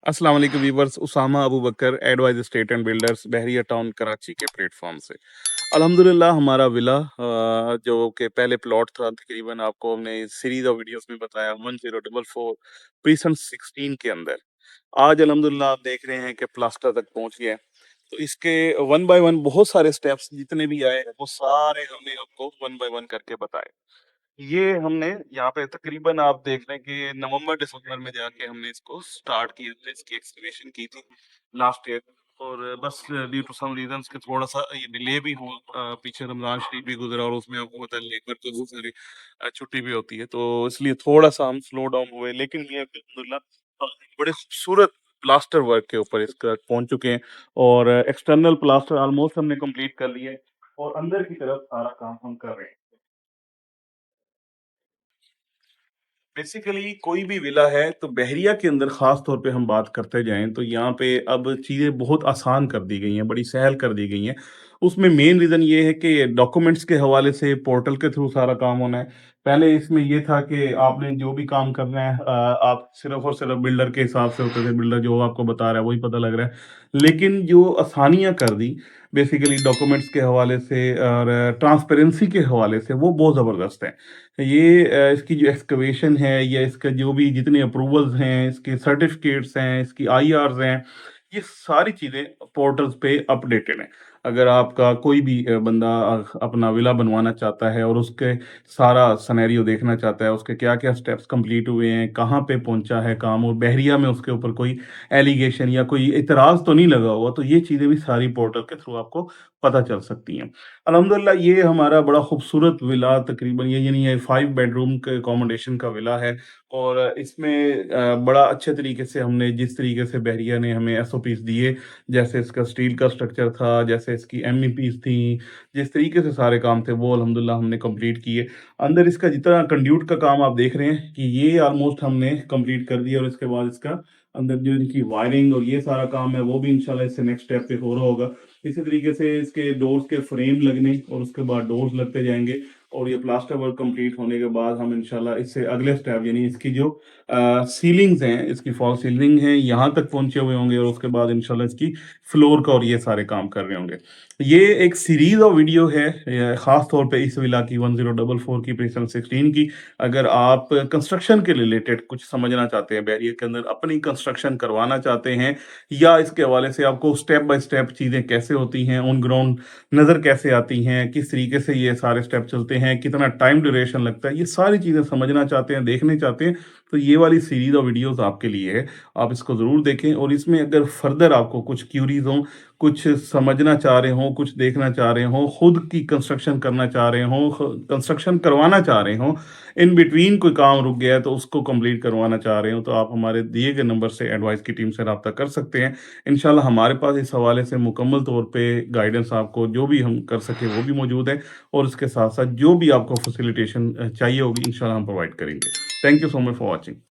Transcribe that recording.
अस्सलाम वालेकुम viewers, Usama Abu Bakar advise state and builders Bahria Town Karachi के प्लेटफॉर्म से अल्हम्दुलिल्लाह हमारा विला जो कि पहले प्लॉट था, तकरीबन आपको हमने सीरीज ऑफ वीडियोस में बताया 1044 प्रीसन 16 के अंदर। आज अल्हम्दुलिल्लाह आप देख रहे हैं कि प्लास्टर तक पहुंच गया है। तो इसके वन बाय वन बहुत सारे स्टेप्स जितने भी आए हैं वो सारे हमने आपको वन बाय वन करके बताए। ये हमने यहाँ पे तकरीबन आप देख रहे हैं कि नवंबर दिसंबर में जाके हमने इसको स्टार्ट किया था, इसकी एक्सकवेशन की थी लास्ट ईयर। और बस ड्यू टू सम रीजंस के थोड़ा सा ये डिले भी हुआ। पीछे रमजान शरीफ भी गुजरा और उसमें आपको पता है लेबर को बहुत सारी छुट्टी भी होती है, तो इसलिए थोड़ा सा हम स्लो डाउन हुए, लेकिन ये अल्हम्दुलिल्लाह बड़े खूबसूरत प्लास्टर वर्क के ऊपर इसका पहुंच चुके हैं। और एक्सटर्नल प्लास्टर ऑलमोस्ट हमने कंप्लीट कर लिया है और अंदर की तरफ सारा काम हम कर रहे हैं। बेसिकली कोई भी विला है तो बहरिया के अंदर खास तौर पे हम बात करते जाएं तो यहाँ पे अब चीज़ें बहुत आसान कर दी गई हैं, बड़ी सहल कर दी गई हैं। उसमें मेन रीज़न ये है कि डॉक्यूमेंट्स के हवाले से पोर्टल के थ्रू सारा काम होना है। पहले इसमें ये था कि आपने जो भी काम करना है आप सिर्फ और सिर्फ बिल्डर के हिसाब से होते थे, बिल्डर जो आपको बता रहा है वही पता लग रहा है। लेकिन जो आसानियाँ कर दी बेसिकली डॉक्यूमेंट्स के हवाले से और ट्रांसपेरेंसी के हवाले से, वो बहुत ज़बरदस्त है। ये इसकी जो एक्सकवेशन है या इसका जो भी जितने अप्रूवल्स हैं, इसके सर्टिफिकेट्स हैं, इसकी आईआर्स हैं, ये सारी चीज़ें पोर्टल्स पे अपडेटेड हैं। अगर आपका कोई भी बंदा अपना विला बनवाना चाहता है और उसके सारा सिनेरियो देखना चाहता है, उसके क्या-क्या स्टेप्स कंप्लीट हुए हैं, कहाँ पे पहुँचा है काम और बहरिया में उसके ऊपर कोई एलिगेशन या कोई इतराज़ तो नहीं लगा हुआ, तो ये चीज़ें भी सारी पोर्टल के थ्रू आपको पता चल सकती हैं। अल्हम्दुलिल्लाह ये हमारा बड़ा खूबसूरत विला तकरीबन ये यानी ये 5 बेडरूम के अकोमोडेशन का विला है। और इसमें बड़ा अच्छे तरीके से हमने जिस तरीके से बहरिया ने हमें एसओपीज़ दिए, जैसे इसका स्टील का स्ट्रक्चर था, जैसे इसकी एमईपीज़ थी, जिस तरीके से सारे काम थे वो अल्हम्दुलिल्लाह हमने कंप्लीट किए। अंदर इसका जितना कंड्यूट का काम आप देख रहे हैं कि ये ऑलमोस्ट हमने कंप्लीट कर दिया और इसके बाद इसका अंदर जो इनकी वायरिंग और ये सारा काम है वो भी इंशाल्लाह इससे नेक्स्ट स्टेप पे हो रहा होगा। इसी तरीके से इसके डोर्स के फ्रेम लगने और उसके बाद डोर्स लगते जाएंगे और ये प्लास्टर वर्क कंप्लीट होने के बाद हम इंशाल्लाह इससे अगले स्टेप यानी इसकी जो सीलिंग्स हैं, इसकी फॉल सीलिंग है यहाँ तक पहुंचे हुए होंगे और उसके बाद इंशाल्लाह इसकी फ्लोर का और ये सारे काम कर रहे होंगे। ये एक सीरीज ऑफ वीडियो है खास तौर पे इस विला की 1044 की प्रीसन 16 की। अगर आप कंस्ट्रक्शन के रिलेटेड कुछ समझना चाहते हैं, बैरियर के अंदर अपनी कंस्ट्रक्शन करवाना चाहते हैं या इसके हवाले से आपको स्टेप बाय स्टेप चीज़ें कैसे होती हैं, ऑन ग्राउंड नज़र कैसे आती हैं, किस तरीके से ये सारे स्टेप चलते हैं, कितना टाइम ड्यूरेशन लगता है, ये सारी चीज़ें समझना चाहते हैं, देखने चाहते हैं, तो ये वाली सीरीज़ ऑफ वीडियोज़ आपके लिए है। आप इसको ज़रूर देखें और इसमें अगर फर्दर आपको कुछ क्यूरीज़ हों, कुछ समझना चाह रहे हों, कुछ देखना चाह रहे हों, खुद की कंस्ट्रक्शन करना चाह रहे हों, कंस्ट्रक्शन करवाना चाह रहे हों, इन बिटवीन कोई काम रुक गया है तो उसको कंप्लीट करवाना चाह रहे हो, तो आप हमारे दिए गए नंबर से एडवाइस की टीम से रब्ता कर सकते हैं। इंशाल्लाह हमारे पास इस हवाले से मुकम्मल तौर पे गाइडेंस आपको जो भी हम कर सके वो भी मौजूद है और उसके साथ साथ जो भी आपको फैसिलिटेशन चाहिए होगी इंशाल्लाह हम प्रोवाइड करेंगे। Thank you so much for watching.